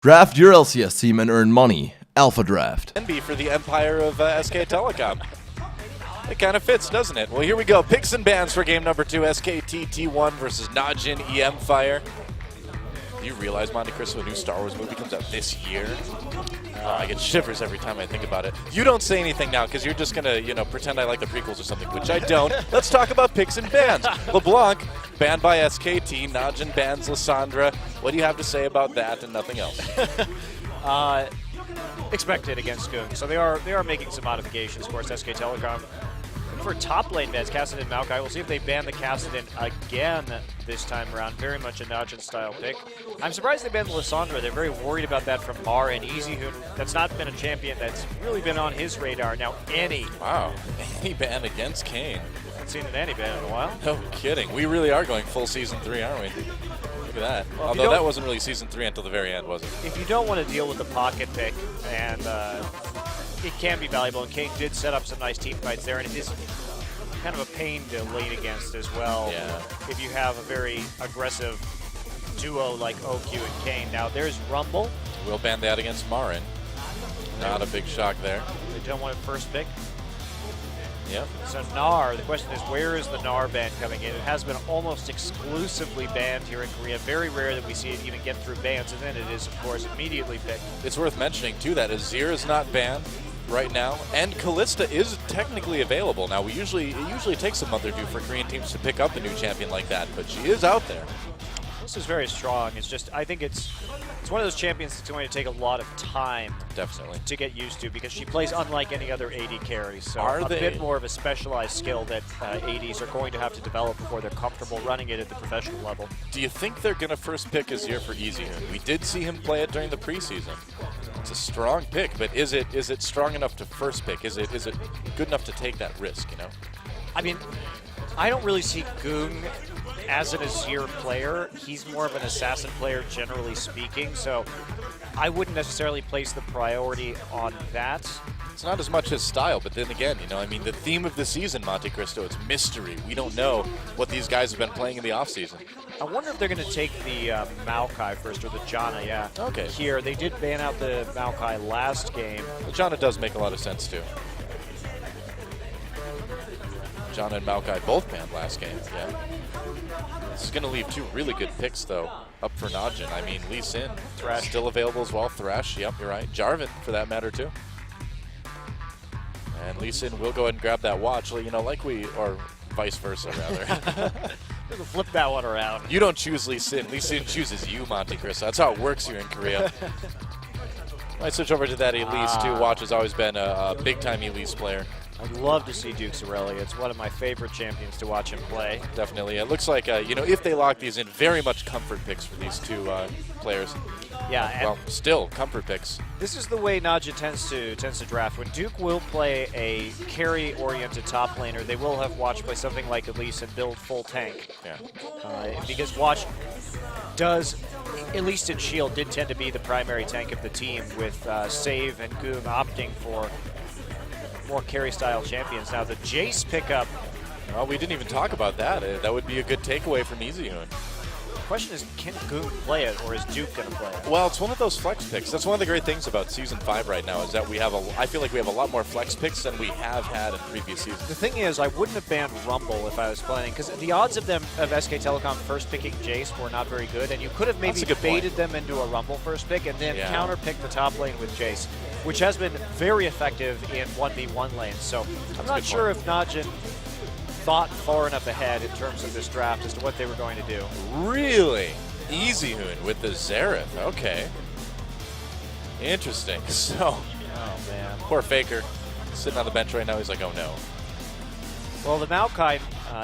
Draft your LCS team and earn money. Alpha Draft. Be for the mFire of SK Telecom. It kind of fits, doesn't it? Well, here we go. Picks and bans for game number 2. SKT T1 versus Najin mFire. Do you realize, Monte Cristo, a new Star Wars movie comes out this year? I get shivers every time I think about it. You don't say anything now because you're just going to, pretend I like the prequels or something, which I don't. Let's talk about picks and bans. LeBlanc banned by SKT. Najin bans Lissandra. What do you have to say about that and nothing else? Expected against Goong. So they are making some modifications. Of course, SK Telecom for top lane bans, Kassadin and Maokai. We'll see if they ban the Kassadin again this time around. Very much a Najin style pick. I'm surprised they banned Lissandra. They're very worried about that from Mar and EasyHoon. That's not been a champion that's really been on his radar. Now Annie. Wow, Annie ban against Kane. Haven't seen an Annie ban in a while. No kidding. We really are going full season 3, aren't we? Look at that. Well, although that wasn't really season 3 until the very end, was it? If you don't want to deal with the pocket pick, and it can be valuable, and Kane did set up some nice team fights there, and it is kind of a pain to lane against as well. Yeah. If you have a very aggressive duo like OQ and Kane. Now there's Rumble. We'll ban that against Marin. Not a big shock there. They don't want a first pick. Yep. So Gnar, the question is, where is the Gnar ban coming in? It has been almost exclusively banned here in Korea. Very rare that we see it even get through bans, and then it is, of course, immediately picked. It's worth mentioning, too, that Azir is not banned right now, and Kalista is technically available. Now, it usually takes a month or two for Korean teams to pick up a new champion like that, but she is out there. This is very strong. It's just, I think it's one of those champions that's going to take a lot of time definitely to get used to, because she plays unlike any other AD carry. So a they bit more of a specialized skill that ADs are going to have to develop before they're comfortable running it at the professional level. Do you think they're going to first pick Azir for EasyHoon? We did see him play it during the preseason. It's a strong pick, but is it strong enough to first pick? Is it good enough to take that risk, I mean, I don't really see Goong as an Azir player. He's more of an assassin player, generally speaking, so I wouldn't necessarily place the priority on that. It's not as much his style, but then again, the theme of the season, Monte Cristo, it's mystery. We don't know what these guys have been playing in the offseason. I wonder if they're going to take the Maokai first, or the Janna, yeah. Okay. Here, they did ban out the Maokai last game. The Janna does make a lot of sense, too. Janna and Maokai both banned last game, yeah. This is going to leave 2 really good picks, though, up for Najin. I mean, Lee Sin, Thresh still available as well. Thresh, yep, you're right. Jarvan, for that matter, too. And Lee Sin will go ahead and grab that watch, or vice versa, rather. Flip that one around. You don't choose Lee Sin. Lee Sin chooses you, Monte Cristo. That's how it works here in Korea. Might switch over to that Elise, too. Watch has always been a big-time Elise player. I'd love to see Dukes Aurelia. It's one of my favorite champions to watch him play. Definitely. It looks like, if they lock these in, very much comfort picks for these 2 players. Yeah, and well, still comfort picks. This is the way Najin tends to draft. When Duke will play a carry-oriented top laner, they will have Watch play something like Elise and build full tank. Yeah. Because Watch does, at least in Shield, did tend to be the primary tank of the team, with Save and Goong opting for more carry-style champions. Now the Jace pickup. Well, we didn't even talk about that. That would be a good takeaway from EasyHoon. The question is, can Goong play it, or is Duke going to play it? Well, it's one of those flex picks. That's one of the great things about Season 5 right now, is that I feel like we have a lot more flex picks than we have had in previous seasons. The thing is, I wouldn't have banned Rumble if I was playing, because the odds of SK Telecom first picking Jace were not very good, and you could have maybe baited them into a Rumble first pick and then counter-picked the top lane with Jace, which has been very effective in 1v1 lanes. So I'm not sure if Najin thought far enough ahead in terms of this draft as to what they were going to do. Really? EasyHoon with the Xerath. Okay. Interesting. So, oh man, poor Faker sitting on the bench right now. He's like, oh no. Well, the Maokai,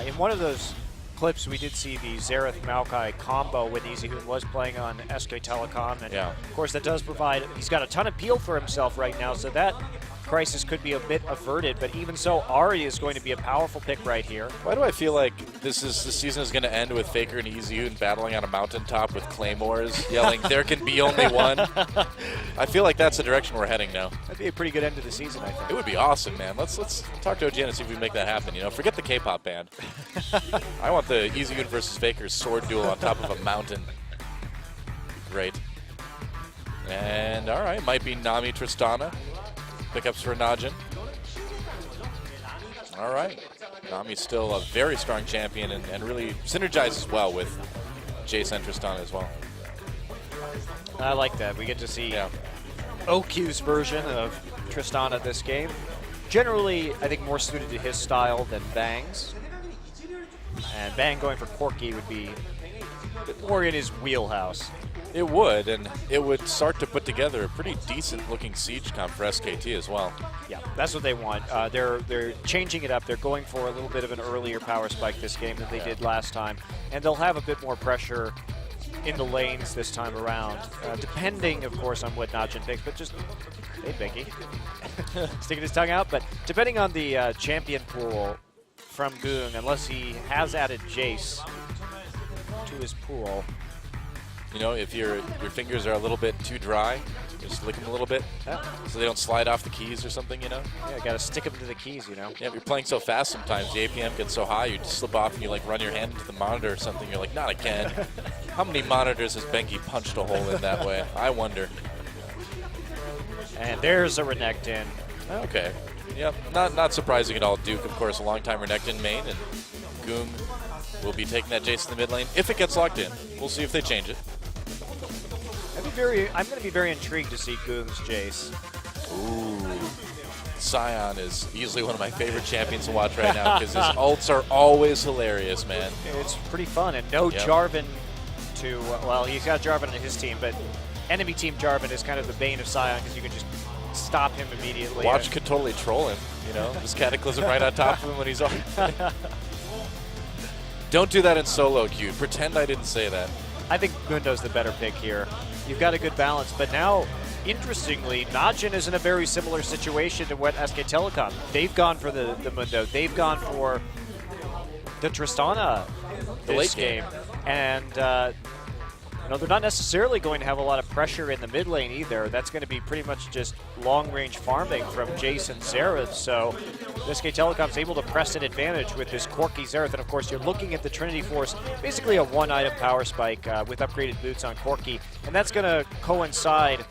in one of those clips, we did see the Xerath Maokai combo when EasyHoon was playing on SK Telecom, and of course that does provide. He's got a ton of peel for himself right now, so that crisis could be a bit averted, but even so, Ahri is going to be a powerful pick right here. Why do I feel like the season is going to end with Faker and EasyHoon battling on a mountaintop with claymores, yelling, "There can be only one"? I feel like that's the direction we're heading now. That'd be a pretty good end to the season, I think. It would be awesome, man. Let's talk to OGN and see if we can make that happen. Forget the K-pop band. I want the EasyHoon versus Faker sword duel on top of a mountain. Great. And all right, might be Nami Tristana. Pickups for Najin. All right. Nami's still a very strong champion and really synergizes well with Jace and Tristana as well. I like that. We get to see OQ's version of Tristana this game. Generally, I think more suited to his style than Bang's. And Bang going for Corki would be a bit more in his wheelhouse. It would, and it would start to put together a pretty decent-looking siege comp for SKT as well. Yeah, that's what they want. They're changing it up. They're going for a little bit of an earlier power spike this game than they did last time, and they'll have a bit more pressure in the lanes this time around, depending, of course, on what Najin picks. But just, hey, Binky, sticking his tongue out. But depending on the champion pool from Goong, unless he has added Jace to his pool. You know, if your fingers are a little bit too dry, just lick them a little bit so they don't slide off the keys or something, you know? Yeah, got to stick them to the keys, you know? Yeah, if you're playing so fast sometimes, the APM gets so high, you just slip off and you like run your hand into the monitor or something. You're like, not again. How many monitors has Benki punched a hole in that way? I wonder. And there's a Renekton. Okay. Yep, not surprising at all. Duke, of course, a long-time Renekton main, and Goong will be taking that Jace in the mid lane if it gets locked in. We'll see if they change it. I'm going to be very intrigued to see Goong's Jace. Ooh. Sion is easily one of my favorite champions to watch right now because his ults are always hilarious, man. It's pretty fun, and no Jarvan to, well, he's got Jarvan on his team, but enemy team Jarvan is kind of the bane of Sion because you can just stop him immediately. Watch could totally troll him, you know, just Cataclysm right on top of him when he's on. Don't do that in solo queue. Pretend I didn't say that. I think Mundo's the better pick here. You've got a good balance, but now, interestingly, Najin is in a very similar situation to what SK Telecom. They've gone for the Mundo. They've gone for the Tristana this game. And you know, they're not necessarily going to have a lot of pressure in the mid lane either. That's going to be pretty much just long-range farming from Jace and Xerath. So SK Telecom's able to press an advantage with this Corki Xerath. And of course, you're looking at the Trinity Force, basically a one-item power spike with upgraded boots on Corki. And that's going to coincide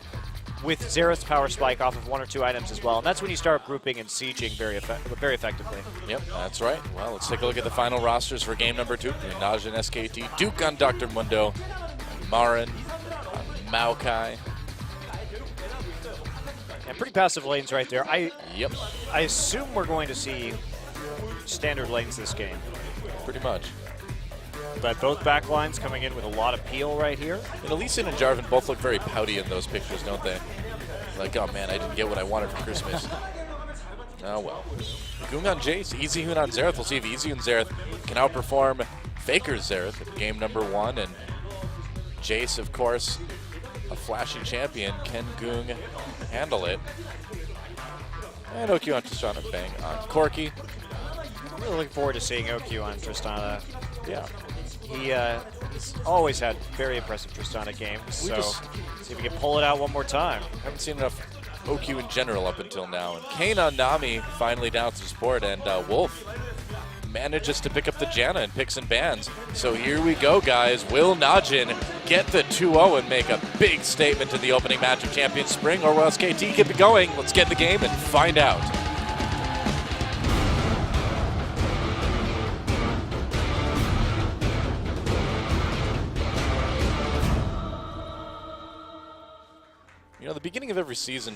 with Xerath's power spike off of one or two items as well. And that's when you start grouping and sieging very effectively. Yep, that's right. Well, let's take a look at the final rosters for game number 2. Najin and SKT, Duke on Dr. Mundo, Marin, Maokai. And pretty passive lanes right there. I Yep. assume we're going to see standard lanes this game. Pretty much. But both back lines coming in with a lot of peel right here. And Elysian and Jarvan both look very pouty in those pictures, don't they? Like, oh man, I didn't get what I wanted for Christmas. Oh well. Goong on Jace, Easy Hoon on Xerath. We'll see if Easy and Xerath can outperform Faker's Xerath at game number 1. And Jace, of course, a flashy champion. Can Goong handle it? And OQ on Tristana, Bang on Corki. I'm really looking forward to seeing OQ on Tristana. Yeah. He's always had very impressive Tristana games. So see if we can pull it out one more time. Haven't seen enough OQ in general up until now. And Kane on Nami finally down to support, and Wolf manages to pick up the Janna and picks and bans. So here we go, guys. Will Najin get the 2-0 and make a big statement in the opening match of Champions Spring, or will SKT keep it going? Let's get the game and find out. You know, the beginning of every season,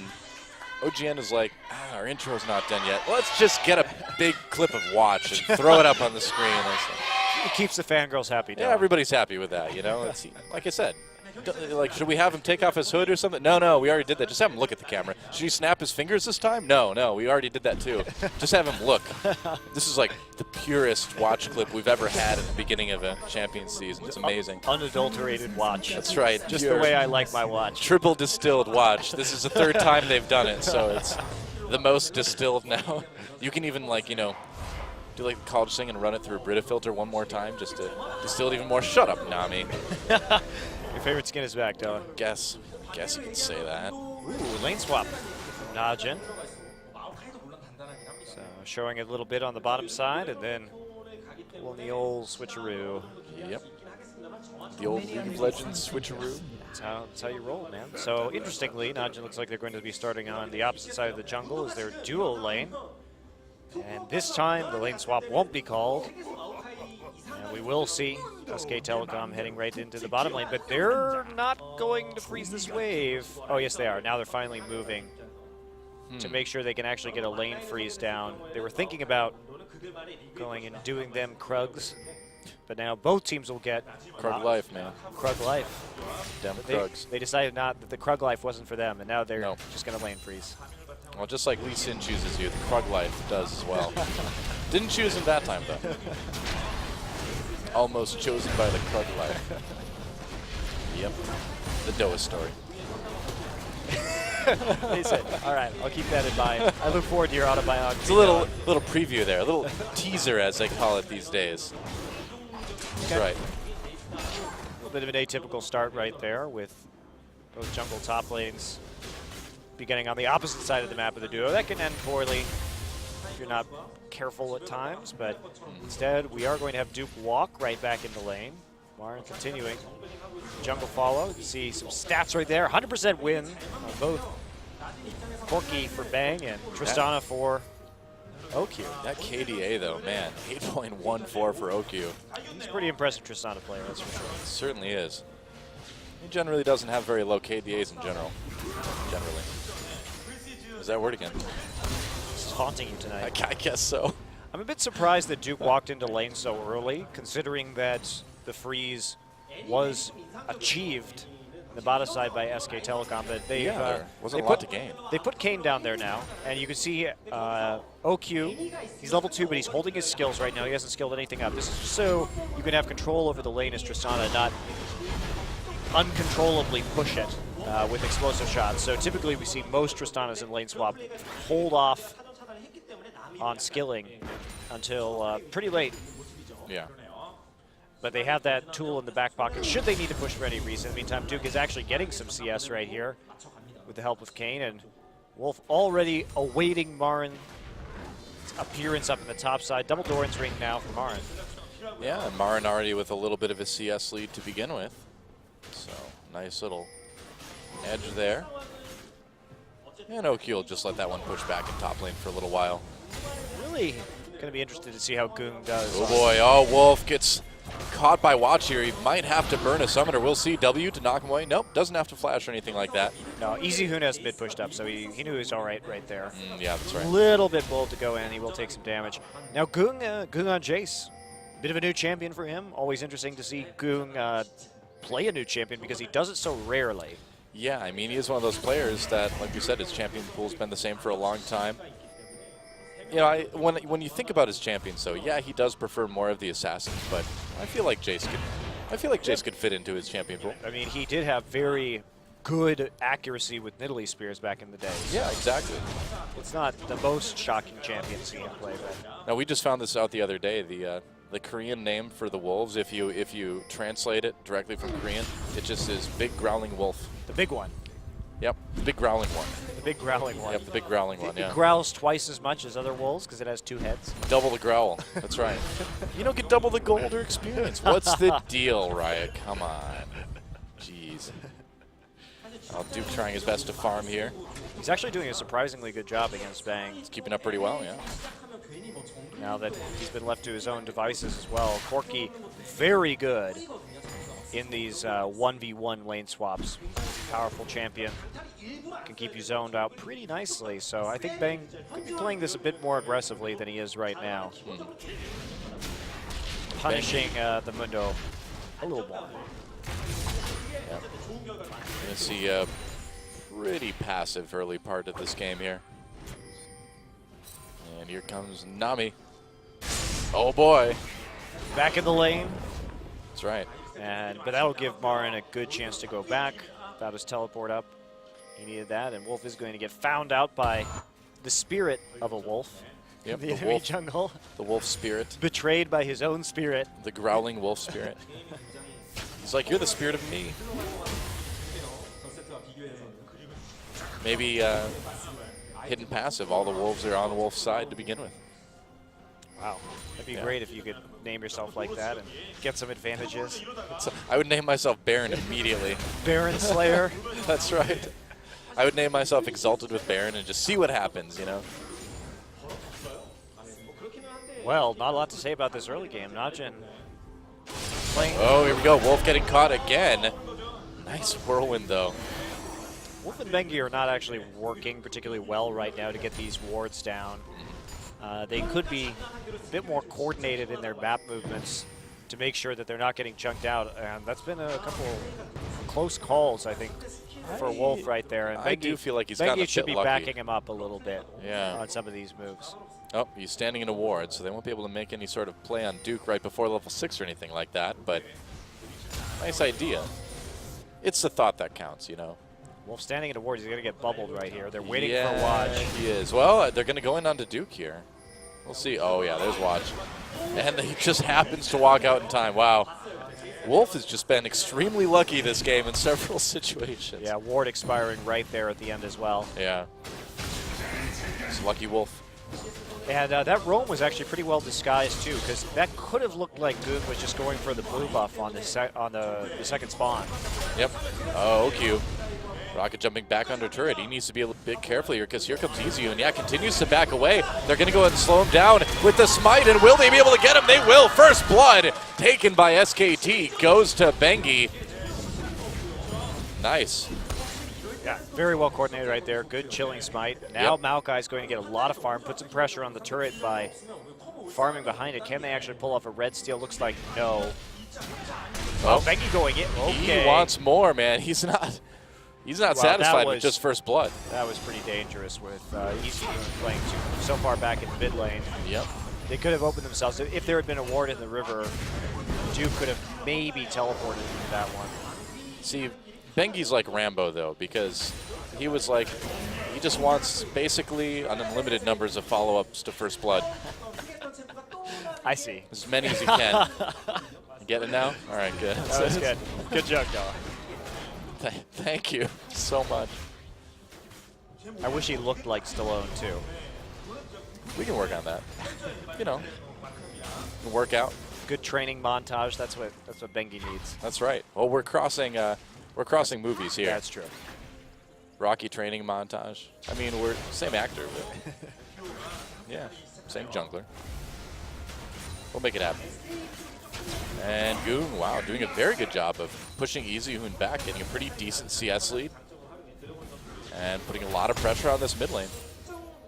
OGN is like, our intro's not done yet. Let's just get a big clip of Watch and throw it up on the screen. It keeps the fangirls happy. Yeah, everybody's happy with that, you know? It's, like I said, like, should we have him take off his hood or something? No, we already did that. Just have him look at the camera. Should he snap his fingers this time? No, we already did that too. Just have him look. This is like the purest Watch clip we've ever had at the beginning of a Champions season. It's amazing. Unadulterated Watch. That's right. Just the way I like my Watch. Triple distilled Watch. This is the 3rd time they've done it, so it's the most distilled now. You can even, like, you know, do like the college thing and run it through a Brita filter one more time just to distill it even more. Shut up, Nami. Your favorite skin is back, Dylan. Guess you can say that. Ooh, lane swap from Najin. So showing a little bit on the bottom side, and then pulling the old switcheroo. Yep. The old League of Legends switcheroo. That's how you roll, man. So interestingly, Najin looks like they're going to be starting on the opposite side of the jungle as their duo lane. And this time, the lane swap won't be called. And we will see SK Telecom heading right into the bottom lane, but they're not going to freeze this wave. Oh, yes, they are. Now they're finally moving to make sure they can actually get a lane freeze down. They were thinking about going and doing them Krugs, but now both teams will get Krug life, man. Krug life. Dem Krugs. They decided not that the Krug life wasn't for them, and now they're just going to lane freeze. Well, just like Lee Sin chooses you, the Krug life does as well. Didn't choose him that time, though. Almost chosen by the Krug life. Yep. The Doa story. He said, all right, I'll keep that in mind. I look forward to your autobiography. It's a little preview there, a little teaser, as they call it these days. That's right. A little bit of an atypical start right there with both jungle top lanes beginning on the opposite side of the map of the duo. That can end poorly if you're not careful at times, but instead we are going to have Duke walk right back in the lane. Maren continuing. Jungle follow. You see some stats right there. 100% win on both Corki for Bang and Tristana for OQ. That KDA, though, man, 8.14 for OQ. He's a pretty impressive Tristana player, that's for sure. It certainly is. He generally doesn't have very low KDAs in general. Generally. Is that word again? It's haunting you tonight. I guess so. I'm a bit surprised that Duke walked into lane so early, considering that the freeze was achieved on the bottom side by SK Telecom. But they there wasn't a lot to gain. They put Kane down there now, and you can see OQ, he's level 2, but he's holding his skills right now. He hasn't skilled anything up. This is just so you can have control over the lane as Tristana, not uncontrollably push it with explosive shots. So typically we see most Tristanas in lane swap hold off on skilling until pretty late. Yeah. But they have that tool in the back pocket should they need to push for any reason. In the meantime, Duke is actually getting some CS right here with the help of Kane, and Wolf already awaiting Marin's appearance up in the top side. Double Doran's ring now for Marin. Yeah, and Marin already with a little bit of a CS lead to begin with. So, nice little edge there. And OQ will just let that one push back in top lane for a little while. Really going to be interested to see how Goong does. Oh boy, oh, Wolf gets caught by Watch here. He might have to burn a summoner. We'll see. W to knock him away. Nope, doesn't have to flash or anything like that. No, Easy Hoon has mid pushed up, so he knew he was all right there. Yeah, that's right. A little bit bold to go in. He will take some damage. Now Goong on Jace. Bit of a new champion for him. Always interesting to see Goong play a new champion because he does it so rarely. Yeah, I mean, he is one of those players that, like you said, his champion pool's been the same for a long time. You know, when you think about his champions, though, yeah, he does prefer more of the assassins, but I feel like Jace could fit into his champion pool. I mean, he did have very good accuracy with Nidalee Spears back in the day. So yeah, exactly. It's not the most shocking champion seeing him play, but now we just found this out the other day. The Korean name for the wolves, if you translate it directly from Korean, it just is Big Growling Wolf. The big one. Yep, the big growling one. The big growling one. Yep, the big growling one, yeah. It growls twice as much as other wolves because it has 2 heads. Double the growl, that's right. You don't get double the gold or experience. What's the deal, Riot? Come on. Jeez. Duke trying his best to farm here. He's actually doing a surprisingly good job against Bang. He's keeping up pretty well, yeah. Now that he's been left to his own devices as well. Corki, very good in these 1v1 lane swaps. Powerful champion. Can keep you zoned out pretty nicely. So I think Bang could be playing this a bit more aggressively than he is right now. Punishing the Mundo a little more. Yep. You're going to see a pretty passive early part of this game here. And here comes Nami. Oh boy. Back in the lane. That's right. But that'll give Marin a good chance to go back without his teleport up. He needed that, and Wolf is going to get found out by the spirit of a wolf. Yep, the enemy jungle. The wolf spirit. Betrayed by his own spirit. The growling wolf spirit. He's like, you're the spirit of me. Maybe hidden passive. All the wolves are on Wolf's side to begin with. Wow. That'd be great if you could name yourself like that and get some advantages. I would name myself Baron immediately. Baron Slayer. That's right. I would name myself Exalted with Baron and just see what happens, you know? Well, not a lot to say about this early game. Najin playing. Oh, here we go. Wolf getting caught again. Nice whirlwind, though. Wolf and Bengi are not actually working particularly well right now to get these wards down. They could be a bit more coordinated in their map movements to make sure that they're not getting chunked out. And that's been a couple close calls, I think, for Wolf right there. And I do feel like he's gotten a bit should be lucky. backing him up a little bit on some of these moves. Oh, he's standing in a ward, so they won't be able to make any sort of play on Duke right before level 6 or anything like that, but nice idea. It's the thought that counts, you know. Wolf standing in a ward, he's going to get bubbled right here. They're waiting for Watch. He is. Well, they're going to go in onto Duke here. We'll see. Oh, yeah, there's Watch. And he just happens to walk out in time. Wow. Wolf has just been extremely lucky this game in several situations. Yeah, ward expiring right there at the end as well. Yeah. It's lucky Wolf. And that roam was actually pretty well disguised too, because that could have looked like Goon was just going for the blue buff on the second spawn. Yep. Oh, OQ. Rocket jumping back under turret. He needs to be a bit careful here because here comes Easy, and yeah, continues to back away. They're going to go ahead and slow him down with the smite, and will they be able to get him? They will. First blood taken by SKT goes to Bengi. Nice. Yeah, very well coordinated right there. Good chilling smite. Now Maokai's going to get a lot of farm, put some pressure on the turret by farming behind it. Can they actually pull off a red steal? Looks like no. Oh, Bengi going in. Okay. He wants more, man. He's not satisfied with just first blood. That was pretty dangerous with Easy playing so far back in the mid lane. Yep. They could have opened themselves. If there had been a ward in the river, Duke could have maybe teleported into that one. See, Bengi's like Rambo, though, because he was like, he just wants basically unlimited numbers of follow-ups to first blood. I see. As many as you can. You get it now? All right, good. That was good. Good job, Noah. Thank you so much. I wish he looked like Stallone, too. We can work on that. You know, work out. Good training montage. That's what Bengi needs. That's right. Well, we're crossing movies here. That's true. Rocky training montage. I mean, we're same actor, but yeah, same jungler. We'll make it happen. And Goon, wow, doing a very good job of pushing Easyhoon back, getting a pretty decent CS lead, and putting a lot of pressure on this mid lane.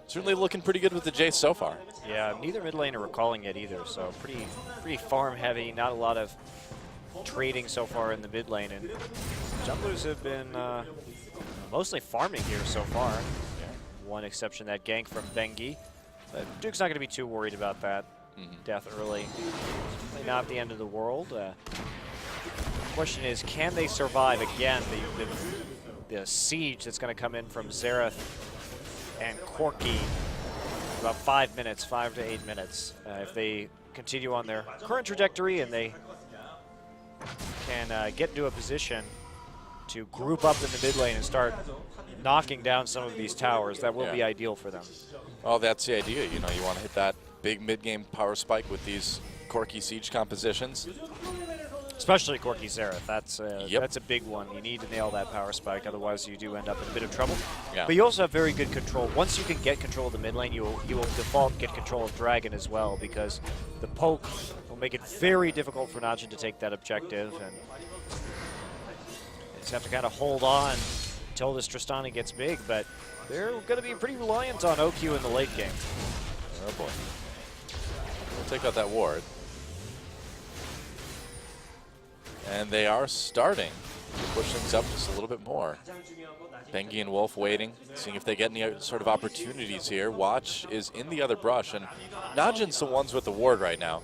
Certainly looking pretty good with the Jace so far. Yeah, neither mid lane are recalling it either, so pretty farm heavy, not a lot of trading so far in the mid lane, and junglers have been mostly farming here so far. Yeah. One exception, that gank from Bengi. But Duke's not going to be too worried about that death early. Probably not the end of the world. The question is, can they survive again the siege that's going to come in from Xerath and Corki? About 5 minutes, 5 to 8 minutes. If they continue on their current trajectory and they can get into a position to group up in the mid lane and start knocking down some of these towers, that will be ideal for them. Oh, that's the idea. You know, you want to hit that big mid-game power spike with these Corki siege compositions. Especially Corki Xerath. That's a big one. You need to nail that power spike, otherwise you do end up in a bit of trouble. Yeah. But you also have very good control. Once you can get control of the mid lane, you will default get control of Dragon as well, because the poke will make it very difficult for Najin to take that objective, and they just have to kind of hold on until this Tristani gets big, but they're going to be pretty reliant on OQ in the late game. Oh boy. We'll take out that ward. And they are starting to push things up just a little bit more. Bengi and Wolf waiting, seeing if they get any sort of opportunities here. Watch is in the other brush, and Najin's the ones with the ward right now.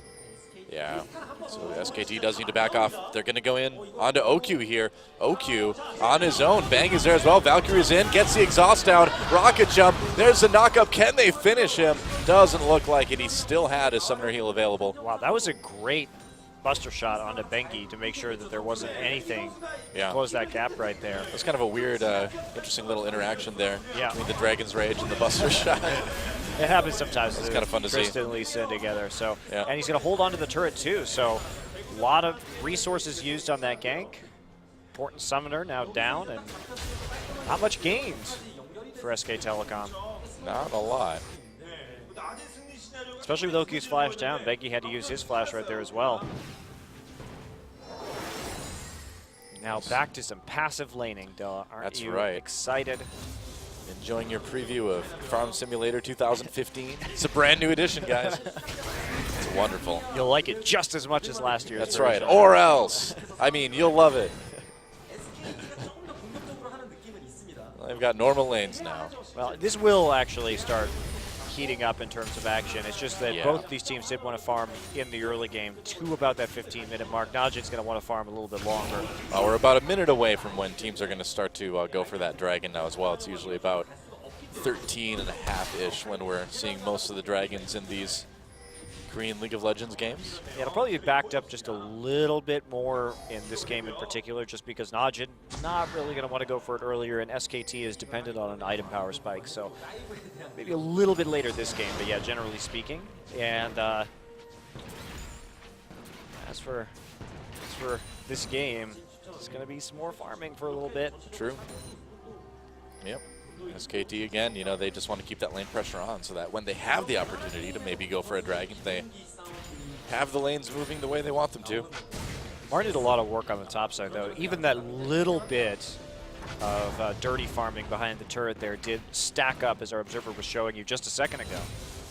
Yeah, so SKT does need to back off. They're going to go in onto OQ here. OQ on his own. Bang is there as well. Valkyrie's in, gets the exhaust down. Rocket jump. There's the knockup. Can they finish him? Doesn't look like it. He still had his summoner heal available. Wow, that was a great Buster Shot onto Bengi to make sure that there wasn't anything to close that gap right there. It's kind of a weird, interesting little interaction there between the Dragon's Rage and the Buster Shot. It happens sometimes. It's kind of fun to see. Tristan and Lisa together. So, and he's going to hold on to the turret too. So, a lot of resources used on that gank. Important summoner now down, and not much gained for SK Telecom. Not a lot. Especially with Oki's flash down. Bengi had to use his flash right there as well. Now back to some passive laning, Della. Aren't you excited? Enjoying your preview of Farm Simulator 2015. It's a brand new edition, guys. It's wonderful. You'll like it just as much as last year's That's version. right, or else. I mean, you'll love it. They've got normal lanes now. Well, this will actually start heating up in terms of action. It's just that both these teams did want to farm in the early game to about that 15-minute mark. Najin's going to want to farm a little bit longer. We're about a minute away from when teams are going to start to go for that dragon now as well. It's usually about 13.5-ish when we're seeing most of the dragons in these Korean League of Legends games. Yeah, it'll probably be backed up just a little bit more in this game in particular, just because Najin not really going to want to go for it earlier, and SKT is dependent on an item power spike, so maybe a little bit later this game, but yeah, generally speaking. And as for this game, it's going to be some more farming for a little bit. True. Yep. SKT again, you know, they just want to keep that lane pressure on so that when they have the opportunity to maybe go for a dragon, they have the lanes moving the way they want them to. Martin did a lot of work on the top side, though. Even that little bit of dirty farming behind the turret there did stack up, as our observer was showing you just a second ago.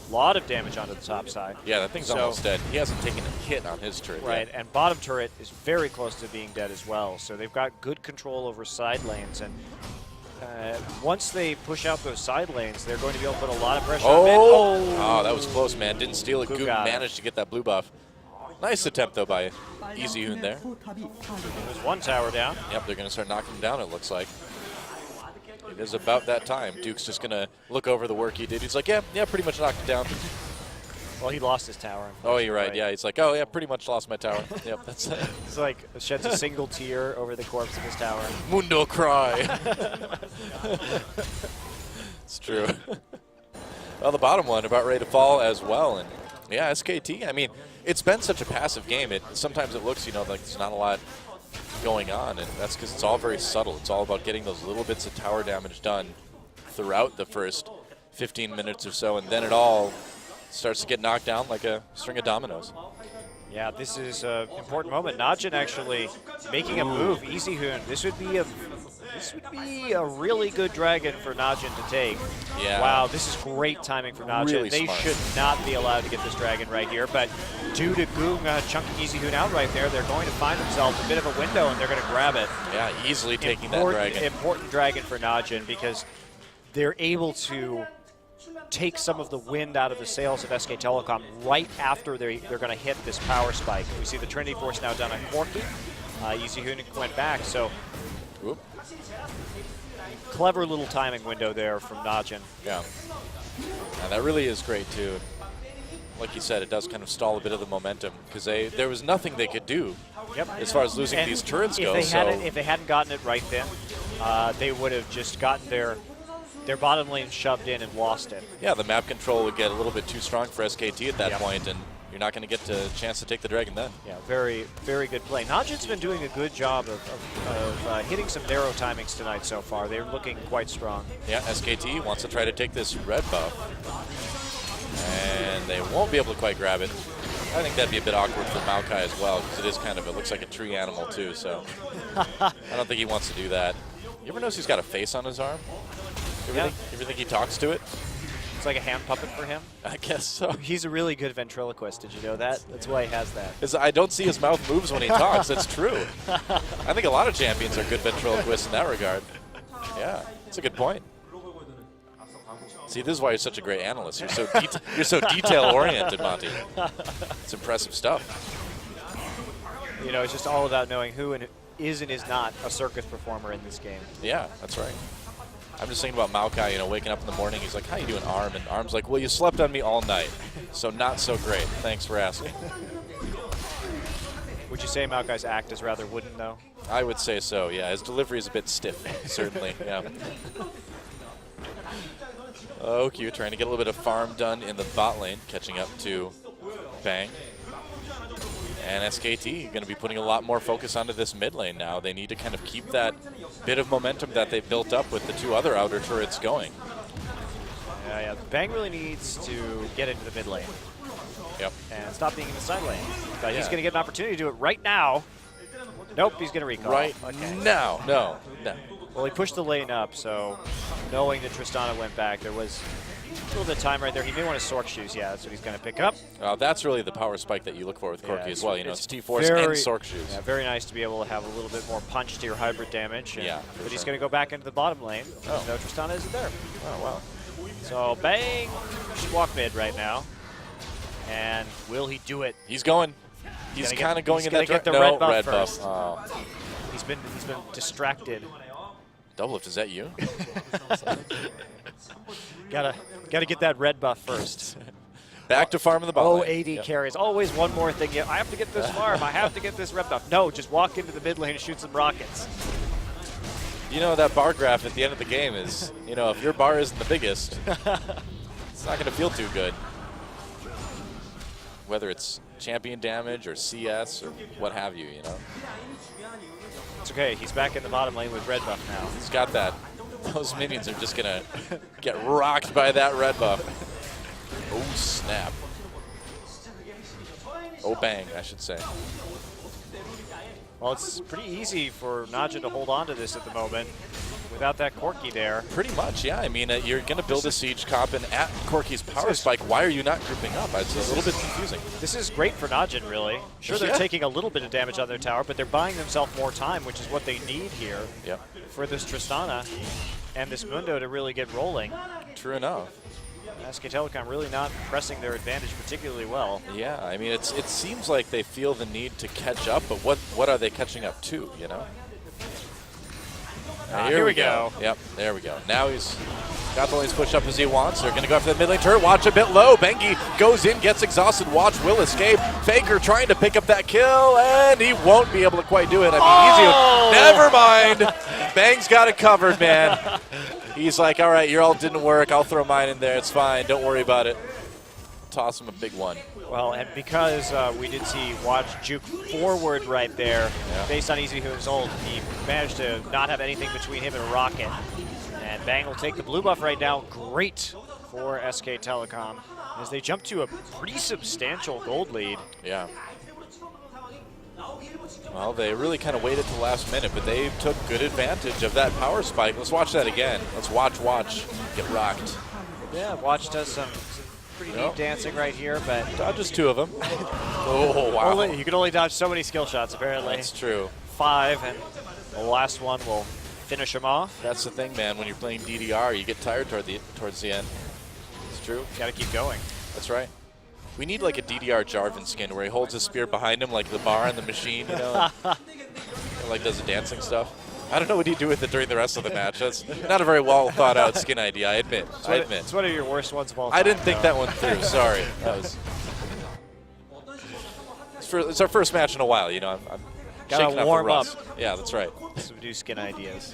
A lot of damage onto the top side. Yeah, that thing's almost dead. He hasn't taken a hit on his turret yet. And bottom turret is very close to being dead as well. So they've got good control over side lanes, and once they push out those side lanes, they're going to be able to put a lot of pressure on mid. Oh, that was close, man. Didn't steal it. Goog managed to get that blue buff. Nice attempt, though, by EasyHoon there. There's one tower down. Yep, they're going to start knocking him down, it looks like. It is about that time. Duke's just going to look over the work he did. He's like, yeah, pretty much knocked it down. Well, he lost his tower. Oh, you're right. Yeah, he's like, oh, yeah, pretty much lost my tower. Yep, that's it. It's like sheds a single tear over the corpse of his tower. Mundo cry. It's true. Well, the bottom one about ready to fall as well. And yeah, SKT, I mean, it's been such a passive game. Sometimes it looks, you know, like there's not a lot going on, and that's because it's all very subtle. It's all about getting those little bits of tower damage done throughout the first 15 minutes or so, and then it all starts to get knocked down like a string of dominoes. Yeah, this is an important moment. Najin actually making a move. EasyHoon. This would be a really good dragon for Najin to take. Yeah. Wow, this is great timing for Najin. Really they smart. should not be allowed to get this dragon right here, but due to Goong chunking EasyHoon out right there, they're going to find themselves a bit of a window, and they're going to grab it. Yeah, easily taking that dragon. Important dragon for Najin, because they're able to take some of the wind out of the sails of SK Telecom right after they're going to hit this power spike. We see the Trinity Force now done on Corky. EasyHoon went back, so clever little timing window there from Najin. Yeah. And that really is great, too. Like you said, it does kind of stall a bit of the momentum, because there was nothing they could do as far as losing these turrets go. If they hadn't gotten it right then, they would have just gotten their bottom lane shoved in and lost it. Yeah, the map control would get a little bit too strong for SKT at that point, and you're not going to get a chance to take the dragon then. Yeah, very, very good play. Najin's been doing a good job of hitting some narrow timings tonight so far. They're looking quite strong. Yeah, SKT wants to try to take this red buff, and they won't be able to quite grab it. I think that'd be a bit awkward for Maokai as well, because it is kind of, it looks like a tree animal too, so I don't think he wants to do that. You ever notice he's got a face on his arm? You ever think he talks to it? It's like a hand puppet for him? I guess so. He's a really good ventriloquist. Did you know that? That's why he has that. I don't see his mouth moves when he talks. That's true. I think a lot of champions are good ventriloquists in that regard. Yeah, that's a good point. See, this is why you're such a great analyst. You're so detail-oriented, Monty. It's impressive stuff. You know, it's just all about knowing who is and is not a circus performer in this game. Yeah, that's right. I'm just thinking about Maokai, you know, waking up in the morning, he's like, how you doing, Arm? And Arm's like, well, you slept on me all night, so not so great. Thanks for asking. Would you say Maokai's act is rather wooden, though? I would say so, yeah. His delivery is a bit stiff, certainly, yeah. Oh, Q trying to get a little bit of farm done in the bot lane, catching up to Bang. And SKT going to be putting a lot more focus onto this mid lane now. They need to kind of keep that bit of momentum that they've built up with the 2 other outer turrets going. Yeah. Bang really needs to get into the mid lane. Yep. And stop being in the side lane. But he's going to get an opportunity to do it right now. Nope, he's going to recall. Right now. No. Well, he pushed the lane up, so knowing that Tristana went back, there was a little bit of time right there. He may want his Sork shoes. Yeah, that's what he's going to pick up. That's really the power spike that you look for with Corki as well. You know, it's T-Force and Sork shoes. Yeah, very nice to be able to have a little bit more punch to your hybrid damage. Yeah, but he's going to go back into the bottom lane. Oh. No, Tristana isn't there. Oh, wow. So Bang should walk mid right now. And will he do it? He's going. He's kind of going in that direction. No, red buff. Oh. He's been distracted. Double lift, is that you? Gotta get that red buff first. Back to farm in the bottom lane. AD carries. Always one more thing. I have to get this farm. I have to get this red buff. No, just walk into the mid lane and shoot some rockets. You know, that bar graph at the end of the game is, you know, if your bar isn't the biggest, it's not going to feel too good. Whether it's champion damage or CS or what have you, you know. It's okay. He's back in the bottom lane with red buff now. He's got that. Those minions are just going to get rocked by that red buff. Oh, snap. Oh, bang, I should say. Well, it's pretty easy for Najin to hold on to this at the moment without that Corki there. Pretty much, yeah. I mean, you're going to build a siege comp, and at Corki's power spike, why are you not grouping up? It's a little bit confusing. This is great for Najin, really. Sure, they're taking a little bit of damage on their tower, but they're buying themselves more time, which is what they need here for this Tristana and this Mundo to really get rolling. True enough. SK Telecom really not pressing their advantage particularly well. Yeah, I mean, it seems like they feel the need to catch up, but what are they catching up to, you know? Here we go. Yep, there we go. Now he's got the lanes pushed up as he wants. They're going to go after the mid lane turret. Watch a bit low. Bengi goes in, gets exhausted. Watch will escape. Faker trying to pick up that kill, and he won't be able to quite do it. I mean, easy. Never mind. Bang's got it covered, man. He's like, all right, your ult didn't work. I'll throw mine in there. It's fine. Don't worry about it. Toss him a big one. Well, and because we did see Watch juke forward right there, based on Easy Hoon's ult, he managed to not have anything between him and a rocket. And Bang will take the blue buff right now. Great for SK Telecom as they jump to a pretty substantial gold lead. Yeah. Well, they really kind of waited till the last minute, but they took good advantage of that power spike. Let's watch that again. Let's watch get rocked. Yeah, Watch does some pretty neat dancing right here, but dodges 2 of them. Oh, wow. You can only dodge so many skill shots, apparently. That's true. 5, and the last one will finish him off. That's the thing, man. When you're playing DDR, you get tired towards the end. It's true. Got to keep going. That's right. We need like a DDR Jarvan skin where he holds his spear behind him like the bar on the machine, you know? Like does the dancing stuff. I don't know what he'd do with it during the rest of the match. That's not a very well thought out skin idea, I admit. It's one of your worst ones of all time. I didn't think that one through, sorry. That was it's our first match in a while, you know. I'm shaking gotta warm up. Yeah, that's right. Some new skin ideas.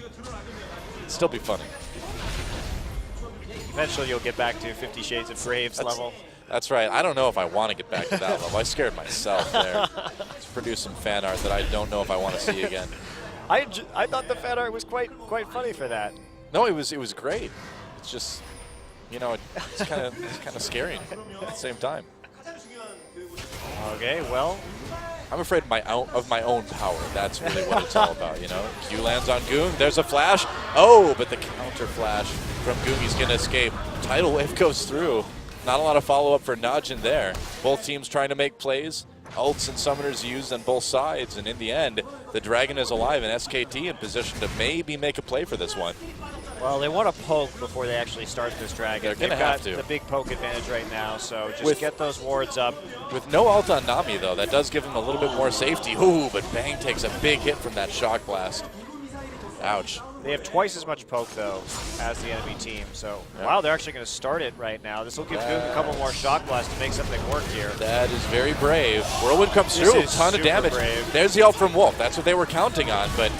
It'd still be funny. Eventually you'll get back to 50 Shades of Graves level. That's right. I don't know if I want to get back to that level. I scared myself there. Let's produce some fan art that I don't know if I want to see again. I thought the fan art was quite funny for that. No, it was great. It's just, you know, it's kind of scary at the same time. Okay, well, I'm afraid of my own power. That's really what it's all about, you know. Q lands on Goong. There's a flash. Oh, but the counter flash from Goong. He's going to escape. Tidal wave goes through. Not a lot of follow-up for Najin there. Both teams trying to make plays. Ults and summoners used on both sides. And in the end, the Dragon is alive and SKT in position to maybe make a play for this one. Well, they want to poke before they actually start this Dragon. They've got the big poke advantage right now, so just get those wards up. With no ult on Nami, though, that does give him a little bit more safety. Ooh, but Bang takes a big hit from that shock blast. Ouch. They have twice as much poke, though, as the enemy team. So, wow, they're actually going to start it right now. This will give Goong a couple more shock blasts to make something work here. That is very brave. Whirlwind comes through, a ton of damage. Brave. There's the ult from Wolf. That's what they were counting on, but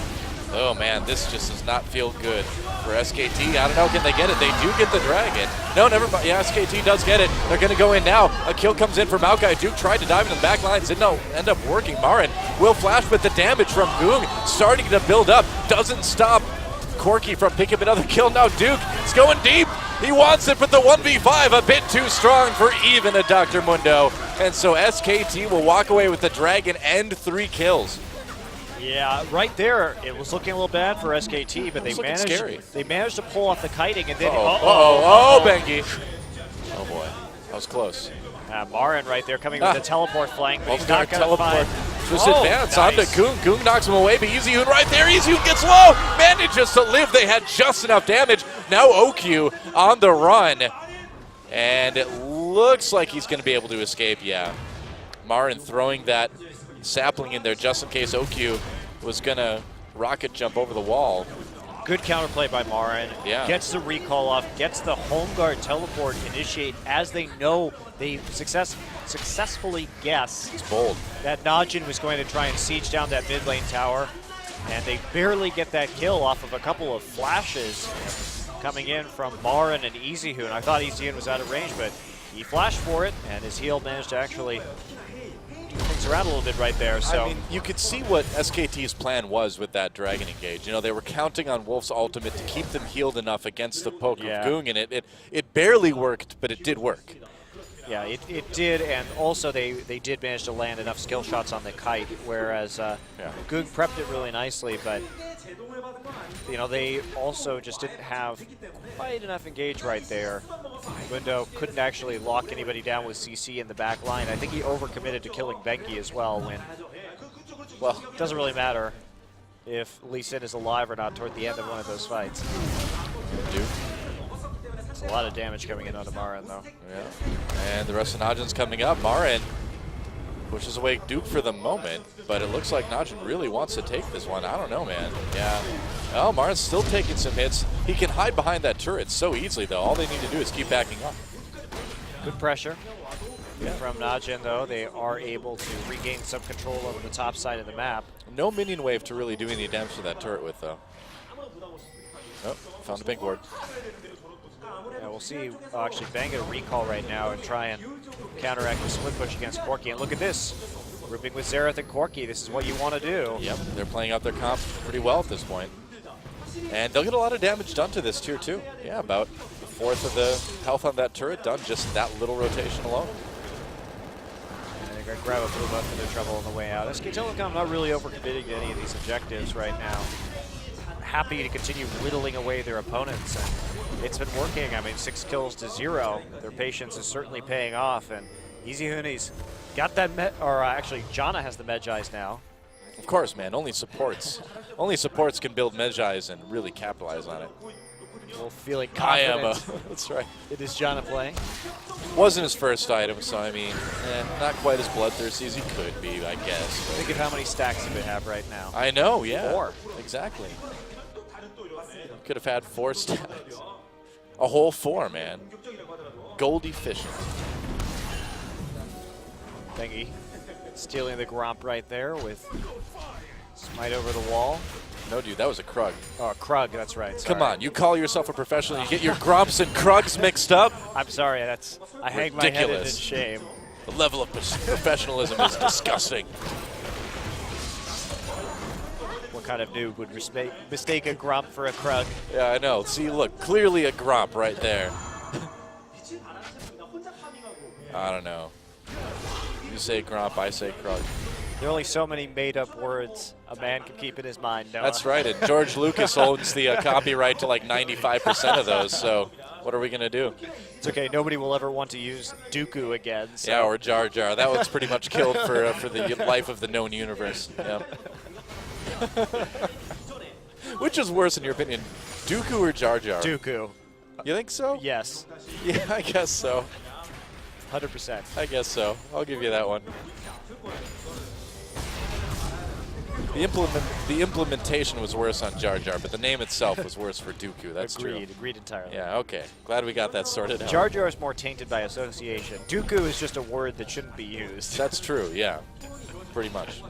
oh man, this just does not feel good for SKT. I don't know, can they get it? They do get the dragon. No, never mind. Yeah, SKT does get it. They're going to go in now. A kill comes in for Maokai. Duke tried to dive into the back lines, didn't end up working. Marin will flash, but the damage from Goong starting to build up. Doesn't stop Corki from picking up another kill. Now Duke is going deep. He wants it, but the 1v5 a bit too strong for even a Dr. Mundo. And so SKT will walk away with the dragon and 3 kills. Yeah, right there, it was looking a little bad for SKT, but they managed to pull off the kiting, and then Bengi. Oh boy, that was close. Marin right there coming with the teleport flank, but he's not going to find. Just advance onto Goong. Goong knocks him away, but EasyHoon right there. EasyHoon gets low, manages to live. They had just enough damage. Now OQ on the run, and it looks like he's going to be able to escape. Yeah, Marin throwing that sapling in there just in case OQ was going to rocket jump over the wall. Good counterplay by Marin. Yeah. Gets the recall off, gets the home guard teleport initiate as they know they successfully guess It's bold. that Najin was going to try and siege down that mid lane tower. And they barely get that kill off of a couple of flashes coming in from Marin and EasyHoon. I thought EasyHoon was out of range, but he flashed for it, and his heal managed to actually things around a little bit right there. So I mean, you could see what SKT's plan was with that dragon engage. You know, they were counting on Wolf's ultimate to keep them healed enough against the poke of Goong, and it barely worked, but it did work. Yeah, it did, and also they did manage to land enough skill shots on the kite, whereas Goong prepped it really nicely, but you know, they also just didn't have quite enough engage right there. Mundo couldn't actually lock anybody down with CC in the back line. I think he overcommitted to killing Bengi as well when, well, it doesn't really matter if Lee Sin is alive or not toward the end of one of those fights. It's a lot of damage coming in onto Marin, though. Yeah, and the rest of Najin's coming up. Marin pushes away Duke for the moment, but it looks like Najin really wants to take this one. I don't know, man. Yeah. Oh, Marin's still taking some hits. He can hide behind that turret so easily, though. All they need to do is keep backing up. Good pressure from Najin, though. They are able to regain some control over the top side of the map. No minion wave to really do any damage to that turret with, though. Oh, found a pink ward. Yeah, we'll see. Actually, Bang get a recall right now and try and counteract the split push against Corki. And look at this. Grouping with Xerath and Corki. This is what you want to do. Yep, they're playing out their comp pretty well at this point. And they'll get a lot of damage done to this tier 2. Yeah, about a fourth of the health on that turret done, just that little rotation alone. And they're going to grab a blue buff for their trouble on the way out. SK Telecom not really overcommitting to any of these objectives right now. Happy to continue whittling away their opponents. And it's been working. I mean, 6 kills to 0. Their patience is certainly paying off. And EasyHooney's got that actually, Janna has the Medjais now. Of course, man. Only supports can build Medjais and really capitalize on it. Well, feeling confident. That's right. It is Janna playing. Wasn't his first item, so I mean, not quite as bloodthirsty as he could be, I guess. Think of how many stacks he would have right now. I know, yeah. 4. Exactly. Could have had 4 stacks. A whole 4, man. Goldie fishing. Bengi stealing the Gromp right there with smite over the wall. No, dude, that was a Krug. Oh, Krug, that's right. Sorry. Come on, you call yourself a professional, you get your Gromps and Krugs mixed up? I'm sorry, I hang my head in shame. The level of professionalism is disgusting. What kind of noob would mistake a Gromp for a Krug? Yeah, I know. See, look, clearly a Gromp right there. I don't know. You say Gromp, I say Krug. There are only so many made-up words a man can keep in his mind, Noah. That's right, and George Lucas owns the copyright to like 95% of those, so what are we going to do? It's okay, nobody will ever want to use Dooku again. So. Yeah, or Jar Jar. That one's pretty much killed for the life of the known universe. Yeah. Which is worse in your opinion, Dooku or Jar Jar? Dooku. You think so? Yes. Yeah, I guess so. 100%. I guess so. I'll give you that one. The implementation was worse on Jar Jar, but the name itself was worse for Dooku. That's true. Agreed entirely. Yeah, okay. Glad we got that sorted out. Jar Jar is more tainted by association. Dooku is just a word that shouldn't be used. That's true, yeah. Pretty much.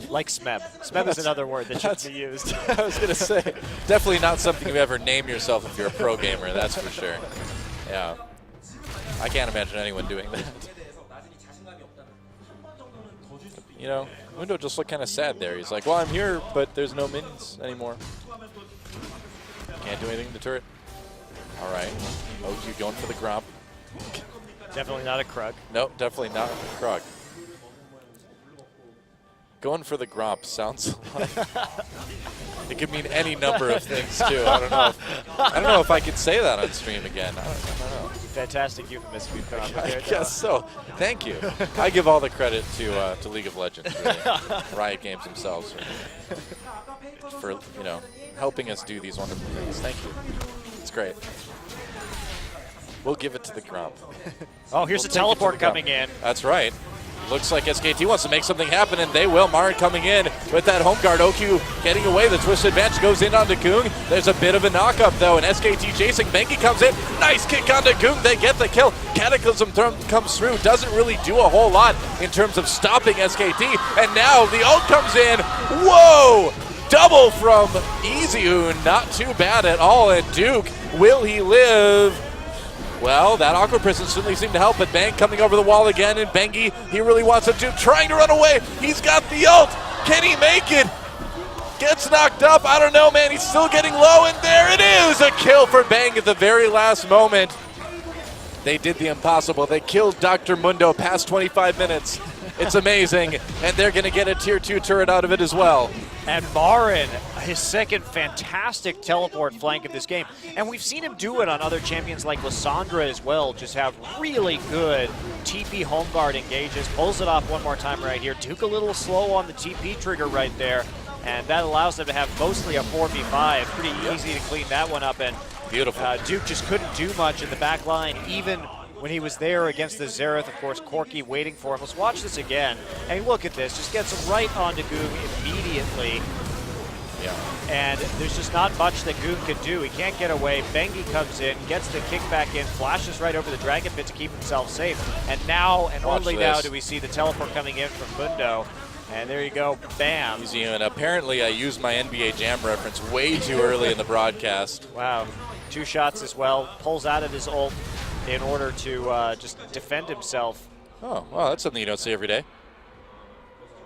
Like Smeb. Smeb is another word that shouldn't be used. I was going to say, definitely not something you ever name yourself if you're a pro gamer, that's for sure. Yeah. I can't imagine anyone doing that. You know, Mundo just looked kind of sad there. He's like, well, I'm here, but there's no minions anymore. Can't do anything to the turret. All right. Oh, you going for the Gromp. Definitely not a Krug. Nope, definitely not a Krug. Going for the Gromp sounds like it could mean any number of things too. I don't know if I could say that on stream again. I don't know. Fantastic euphemism you've come up with I here. guess so. Thank you. I give all the credit to League of Legends, really. Riot Games themselves for you know helping us do these wonderful things. Thank you. It's great. We'll give it to the Gromp. Oh, here's We'll the teleport coming in. That's right. Looks like SKT wants to make something happen, and they will. Marin coming in with that home guard. OQ getting away. The twist advantage goes in onto Goong. There's a bit of a knock-up, though, and SKT chasing. Bengi comes in. Nice kick onto Goong. They get the kill. Cataclysm comes through. Doesn't really do a whole lot in terms of stopping SKT. And now the ult comes in. Whoa! Double from EasyHoon. Not too bad at all. And Duke, will he live? Well, that awkward prison certainly seemed to help, but Bang coming over the wall again, and Bengi, he really wants him to, trying to run away. He's got the ult. Can he make it? Gets knocked up. I don't know, man. He's still getting low, and there it is. A kill for Bang at the very last moment. They did the impossible. They killed Dr. Mundo past 25 minutes. It's amazing, and they're going to get a Tier 2 turret out of it as well. And Marin, his second fantastic teleport flank of this game. And we've seen him do it on other champions like Lissandra as well, just have really good TP home guard engages. Pulls it off one more time right here. Duke a little slow on the TP trigger right there, and that allows them to have mostly a 4v5. Pretty easy to clean that one up, and beautiful. Duke just couldn't do much in the back line, even when he was there against the Xerath. Of course, Corki waiting for him. Let's watch this again. And look at this. Just gets him right onto Goong immediately. Yeah. And there's just not much that Goong can do. He can't get away. Bengi comes in, gets the kick back in, flashes right over the Dragon Pit to keep himself safe. And now, and only now, do we see the teleport coming in from Mundo. And there you go, bam. Easy, and apparently I used my NBA Jam reference way too early in the broadcast. Wow. 2 shots as well. Pulls out of his ult in order to just defend himself. Oh, well, that's something you don't see every day.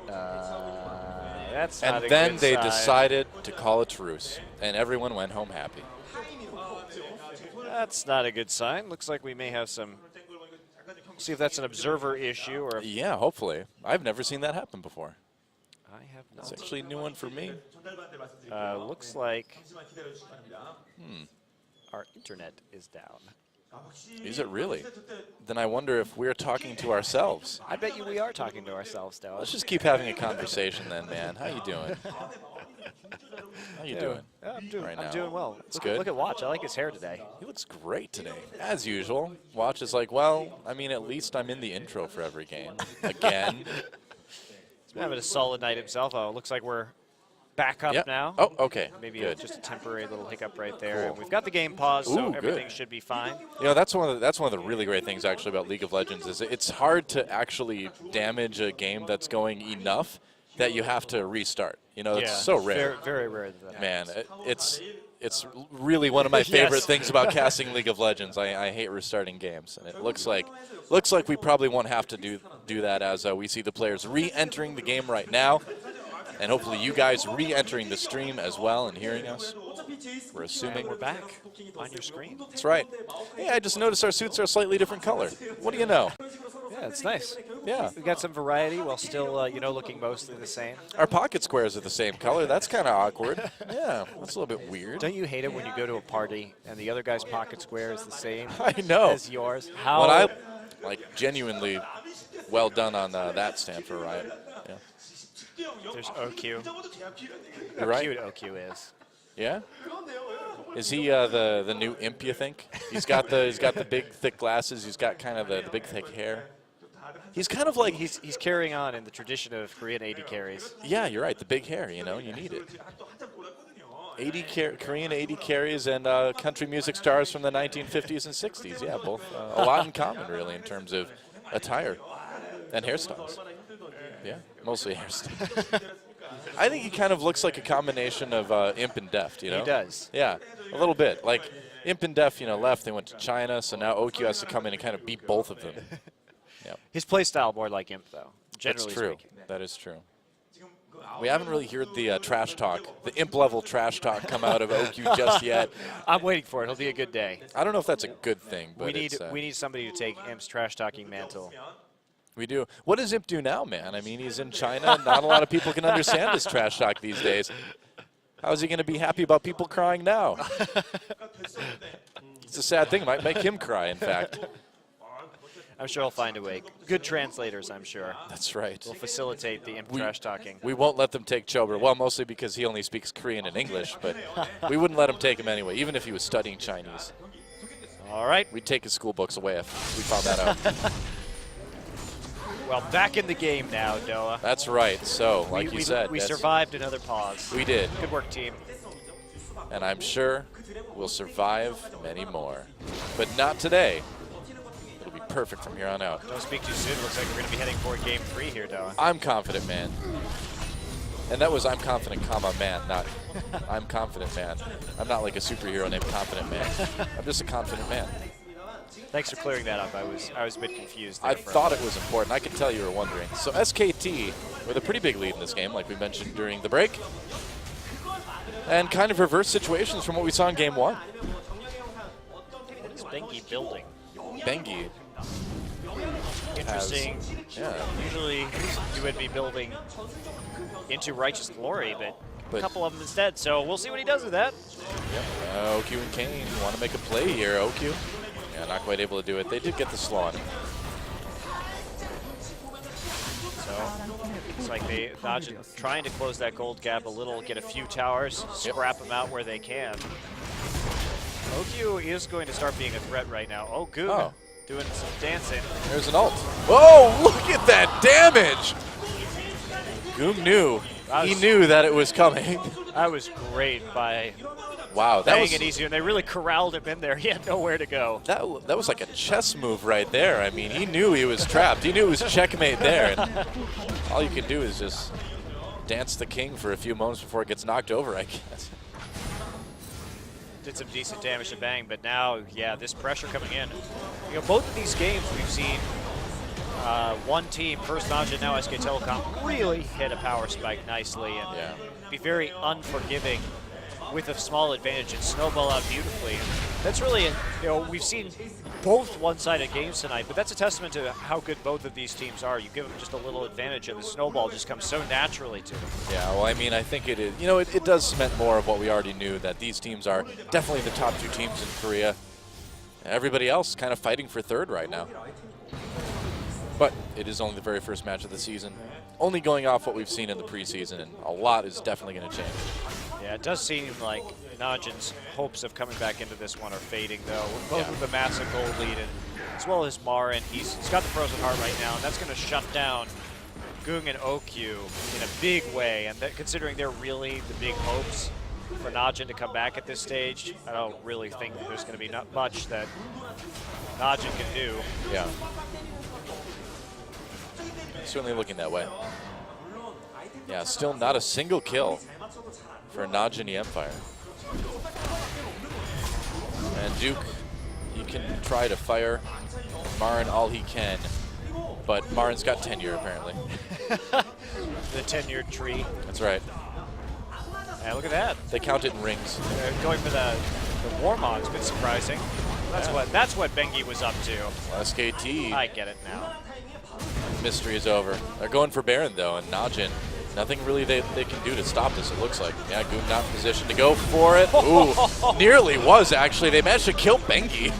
That's not a And then good they sign. decided to call a truce, and everyone went home happy. That's not a good sign. Looks like we may have some. See if that's an observer issue or. Yeah, hopefully. I've never seen that happen before. I have not. It's actually a new one for me. Looks like our internet is down. Is it really? Then I wonder if we're talking to ourselves. I bet you we are talking to ourselves, Dallas. Let's just keep having a conversation then, man. How you doing? How you doing? I'm doing. right I'm now? doing well. It's Look, good. Look at Watch. I like his hair today. He looks great today, as usual. Watch is like, well, I mean, at least I'm in the intro for every game. Again. He's been having a solid night himself. Oh, it looks like we're back up now. Oh, okay. Maybe good. just a temporary little hiccup right there. Cool. And we've got the game paused, so Ooh, everything good. should be fine. You know, that's one of the really great things actually about League of Legends is it's hard to actually damage a game that's going enough that you have to restart. You know, it's so rare. Very, very rare that Man, happens. it's really one of my favorite Yes. things about casting League of Legends. I hate restarting games, and it looks like we probably won't have to do that as we see the players re-entering the game right now. And hopefully you guys re-entering the stream as well and hearing us. We're assuming. We're back on your screen. That's right. Hey, I just noticed our suits are a slightly different color. What do you know? Yeah, it's nice. Yeah. We've got some variety while still, looking mostly the same. Our pocket squares are the same color. That's kind of awkward. Yeah, that's a little bit weird. Don't you hate it when you go to a party and the other guy's pocket square is the same I know. as yours? How? What I like genuinely well done on that stand for Riot. Yeah. There's OQ. You're How right. cute OQ is. Yeah. Is he the new imp? You think? He's got the big thick glasses. He's got kind of the big thick hair. He's kind of like he's carrying on in the tradition of Korean AD carries. Yeah, you're right. The big hair, you know, you need it. Korean AD carries and country music stars from the 1950s and 60s. Yeah, both a lot in common, really, in terms of attire and hairstyles. Yeah, mostly hairstyles. I think he kind of looks like a combination of Imp and Deft, you know? He does. Yeah, a little bit. Like, Imp and Deft, you know, left. They went to China, so now OQ has to come in and kind of beat both of them. Yep. His play style more like Imp, though, generally That's true. speaking. That is true. We haven't really heard the trash talk, the Imp-level trash talk come out of OQ just yet. I'm waiting for it. It'll be a good day. I don't know if that's a good thing, but we need somebody to take Imp's trash-talking mantle. We do. What does Imp do now, man? I mean, he's in China. Not a lot of people can understand his trash talk these days. How is he going to be happy about people crying now? It's a sad thing. It might make him cry, in fact. I'm sure he'll find a way. Good translators, I'm sure. That's right. Will facilitate the Imp trash talking. We won't let them take Chober. Well, mostly because he only speaks Korean and English, but we wouldn't let him take him anyway, even if he was studying Chinese. All right. We'd take his school books away if we found that out. Well, back in the game now, Doa. That's right. So, like you said. We survived another pause. We did. Good work, team. And I'm sure we'll survive many more. But not today. It'll be perfect from here on out. Don't speak too soon. Looks like we're going to be heading for Game 3 here, Doa. I'm confident, man. And that was I'm confident, comma, man, not I'm confident, man. I'm not like a superhero named Confident Man. I'm just a confident man. Thanks for clearing that up. I was a bit confused. I thought it was important. I could tell you were wondering. So SKT with a pretty big lead in this game, like we mentioned during the break. And kind of reverse situations from what we saw in Game 1. What is Bengi building? Bengi. Interesting. Usually you would be building into Righteous Glory, but a couple of them instead. So we'll see what he does with that. Yep. OQ and Kane want to make a play here. OQ. Yeah, not quite able to do it. They did get the slow on. So it's like Najin trying to close that gold gap a little, get a few towers, scrap them out where they can. OQ is going to start being a threat right now. Oh, Goog doing some dancing. There's an ult. Whoa, look at that damage! Goog knew. He knew that it was coming. That was great by that was it easier. And they really corralled him in there. He had nowhere to go. That was like a chess move right there. I mean, he knew he was trapped. He knew it was checkmate there. And all you can do is just dance the king for a few moments before it gets knocked over, I guess. Did some decent damage to Bang, but now, yeah, this pressure coming in. You know, both of these games we've seen one team, first Najin, now SK Telecom, really hit a power spike nicely and be very unforgiving with a small advantage and snowball out beautifully. And that's really, we've seen both one-sided games tonight, but that's a testament to how good both of these teams are. You give them just a little advantage and the snowball just comes so naturally to them. Yeah, well, I mean, I think it is, it does cement more of what we already knew, that these teams are definitely the top two teams in Korea. Everybody else kind of fighting for third right now. But it is only the very first match of the season. Only going off what we've seen in the preseason, and a lot is definitely going to change. Yeah, it does seem like Najin's hopes of coming back into this one are fading, though. Both with the massive gold lead, and as well as Marin. He's got the Frozen Heart right now, and that's going to shut down Goong and OQ in a big way. And considering they're really the big hopes for Najin to come back at this stage, I don't really think that there's going to be not much that Najin can do. Yeah. Certainly looking that way. Yeah, still not a single kill for Najin mFire. And Duke, he can try to fire Marin all he can, but Marin's got tenure apparently. The tenured tree. That's right. Yeah, look at that. They count it in rings. They're going for the Warmog's been surprising. That's what Bengi was up to. SKT. I get it now. Mystery is over. They're going for Baron though, and Najin, nothing really they can do to stop this, it looks like. Yeah, Goong not in position to go for it. Ooh, nearly was actually. They managed to kill Bengi.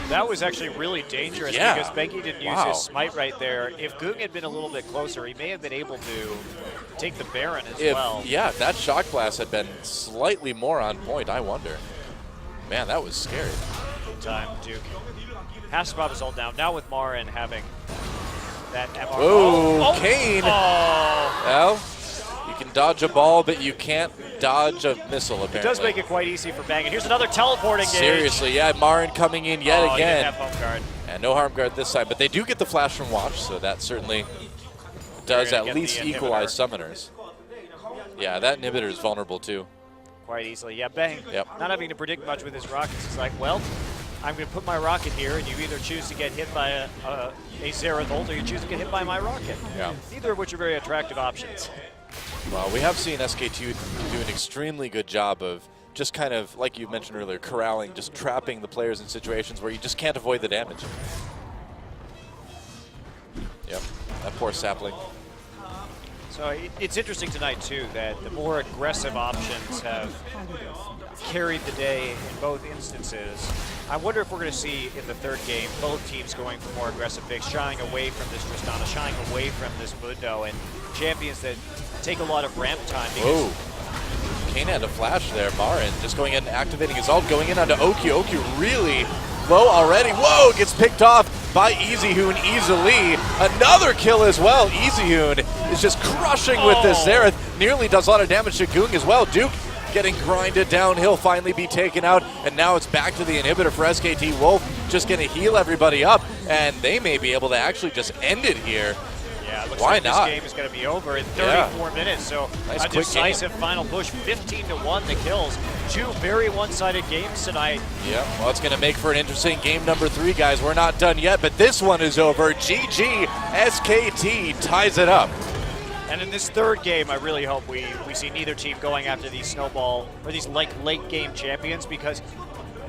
That was actually really dangerous because Bengi didn't use his smite right there. If Goong had been a little bit closer, he may have been able to take the Baron as well. Yeah, if that shock blast had been slightly more on point, I wonder. Man, that was scary. Good time, Duke. Has to pop his ult down. Now with Marin having that MR. Whoa, Kane. Oh. Well, you can dodge a ball, but you can't dodge a missile, apparently. It does make it quite easy for Bang. And here's another teleporting gauge. Seriously, yeah, Marin coming in yet He again. didn't have home guard. And no harm guard this side, but they do get the flash from Watch, so that certainly does at least equalize summoners. Yeah, that inhibitor is vulnerable too. Quite easily. Yeah, Bang, Yep. not having to predict much with his rockets. He's like, well, I'm going to put my rocket here, and you either choose to get hit by a Xerath ult, or you choose to get hit by my rocket. Yeah. Neither of which are very attractive options. Well, we have seen SK2 do an extremely good job of just kind of, like you mentioned earlier, corralling, just trapping the players in situations where you just can't avoid the damage. Yep, that poor sapling. So it's interesting tonight, too, that the more aggressive options have carried the day in both instances. I wonder if we're going to see in the third game both teams going for more aggressive picks, shying away from this Tristana, shying away from this Mundo, and champions that take a lot of ramp time. Whoa. Kane had a flash there. Marin just going in, activating his ult, going in onto Oki. Oki really low already. Whoa, gets picked off by EasyHoon easily. Another kill as well. EasyHoon is just crushing with this Xerath. Nearly does a lot of damage to Goong as well. Duke getting grinded down. He'll finally be taken out. And now it's back to the inhibitor for SKT. Wolf just going to heal everybody up. And they may be able to actually just end it here. Yeah, it looks Why like not? This game is going to be over in 34 minutes. So Nice a quick decisive game. final push, 15-1 the kills. Two very one-sided games tonight. Yeah, well, it's going to make for an interesting game number 3, guys. We're not done yet, but this one is over. GG, SKT ties it up. And in this third game, I really hope we see neither team going after these snowball or these late game champions, because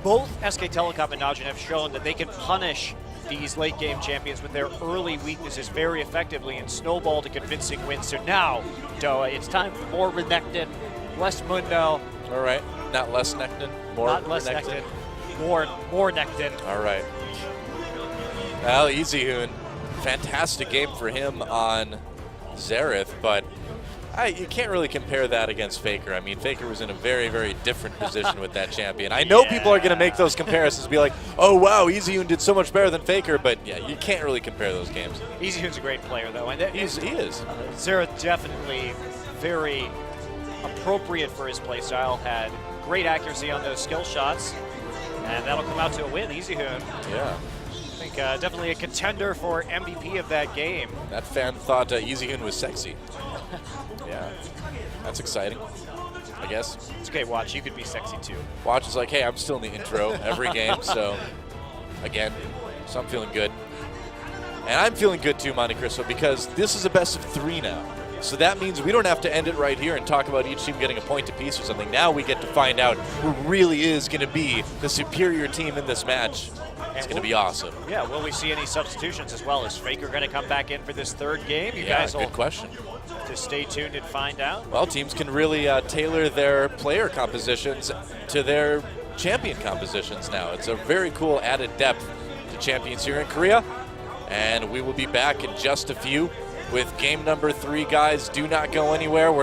both SK Telecom and Najin have shown that they can punish these late game champions with their early weaknesses very effectively and snowball to convincing wins. So now, Doa, it's time for more Renekton, less Mundo. All right, not less Nectin, more Not less Renekton. Nectin, more Nectin. All right. Well, EasyHoon, fantastic game for him on Xerath, but you can't really compare that against Faker. I mean, Faker was in a very, very different position with that champion. I know people are going to make those comparisons, be like, oh, wow, EasyHoon did so much better than Faker, but yeah, you can't really compare those games. EasyHoon's a great player, though. And He is. Xerath definitely very appropriate for his playstyle, had great accuracy on those skill shots, and that'll come out to a win. EasyHoon, Yeah. I think definitely a contender for MVP of that game. That fan thought EasyHoon was sexy. Yeah, that's exciting, I guess. It's okay, Watch, you could be sexy too. Watch is like, hey, I'm still in the intro every game, so again, so I'm feeling good. And I'm feeling good too, Monte Cristo, because this is a best of 3 now. So that means we don't have to end it right here and talk about each team getting a point apiece or something. Now we get to find out who really is going to be the superior team in this match. It's going to be awesome. Yeah, will we see any substitutions as well? Is Faker going to come back in for this third game? You Yeah, guys will good question. just stay tuned and find out. Well, teams can really tailor their player compositions to their champion compositions now. It's a very cool added depth to champions here in Korea. And we will be back in just a few with game number 3, guys. Do not go anywhere. We're not